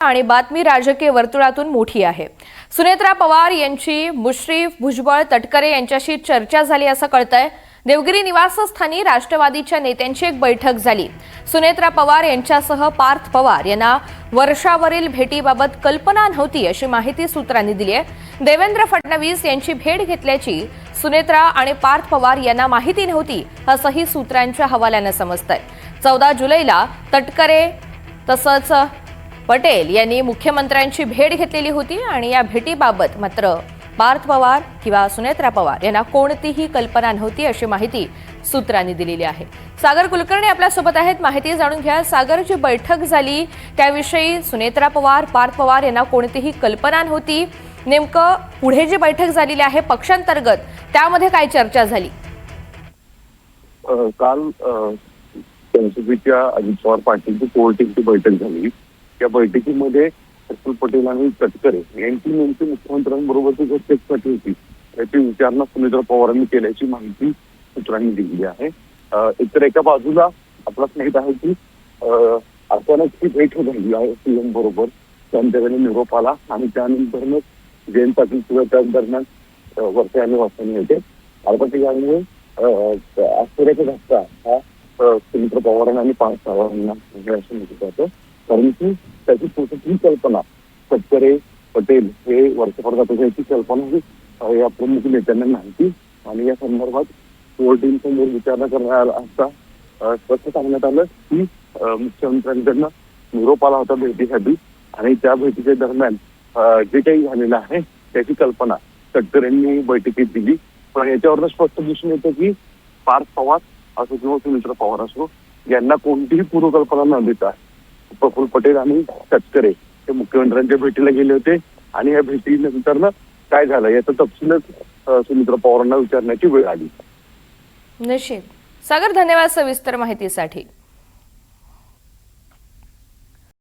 आणि बातमी राजकीय वर्तुळातून मोठी आहे। सुनेत्रा पवार यांची मुश्रीफ, भुजबळ, तटकरे यांच्याशी चर्चा झाली असं कळतंय। देवगिरी निवासस्थानी राष्ट्रवादीच्या नेत्यांची एक बैठक झाली। सुनेत्रा पवार यांच्यासह पार्थ पवार यांना वर्षावरील भेटीबाबत कल्पना नव्हती अशी माहिती सूत्रांनी दिली आहे। देवेंद्र फडणवीस यांची भेट घेतल्याची सुनेत्रा आणि पार्थ पवार यांना माहिती नव्हती असंही सूत्रांच्या हवाल्याने समजतंय। 14 जुलैला तटकरे तसंच पटेल यांनी मुख्यमंत्र्यांची भेट घेतलेली होती आणि या भेटीबाबत मात्र पार्थ पवार किंवा सुनेत्रा पवार यांना कोणतीही कल्पना नव्हती अशी माहिती सूत्रांनी दिलेली आहे। सागर कुलकर्णी आपल्यासोबत आहेत, माहिती जाणून घ्या। सागर, जी बैठक झाली त्याविषयी सुनेत्रा पवार, पार्थ पवार यांना कोणतीही कल्पना नव्हती, नेमकं पुढे जी बैठक झालेली आहे पक्षांतर्गत त्यामध्ये काय चर्चा झाली? काल संसदेच्या अजित पवार पाटीलची कोर टीमची बैठक झाली। त्या बैठकीमध्ये प्रफुल्ल पटेल आणि तटकरे यांची नेमकी मुख्यमंत्र्यांबरोबरची चर्चा होती त्याची विचारणा सुनेत्रा पवारांनी केल्याची माहिती सूत्रांनी दिली आहे। एकतर एका बाजूला आपला स्नेहित आहे की अचानक ही भेट झाली आहे सीएम बरोबर, त्यांच्याकडे निरोप आला आणि त्यानंतरच जयंत पाटील सुद्धा त्या दरम्यान वर्षा आणि वासनी होते। अर्थात यामुळे आश्चर्याचा धक्का हा सुनेत्रा पवारांना आणि पार्थ पवारांना असं म्हटलं जातं, कारण की त्याची स्वतःची कल्पना तटकरे पटेल हे वर्षभर याची कल्पना ही या प्रमुख नेत्यांना माहिती आणि या संदर्भात कोर टीम समोर विचारणा करण्यात असता स्पष्ट सांगण्यात आलं की मुख्यमंत्र्यांकडनं निरोप आला होता भेटीसाठी आणि त्या भेटीच्या दरम्यान जे काही झालेलं आहे त्याची कल्पना तटकरेंनी बैठकीत दिली। पण याच्यावरनं स्पष्ट दिसून येतं की पार्थ पवार असो किंवा सुनेत्रा पवार असो यांना कोणतीही पूर्वकल्पना न देता प्रफुल्ल पटेल आणि तटकरे हे मुख्यमंत्र्यांच्या भेटीला गेले होते आणि या भेटीनंतर काय झालं याचा तपशीलच सुनेत्रा पवारांना विचारण्याची वेळ आली। निश्चित। सागर, धन्यवाद सविस्तर माहितीसाठी।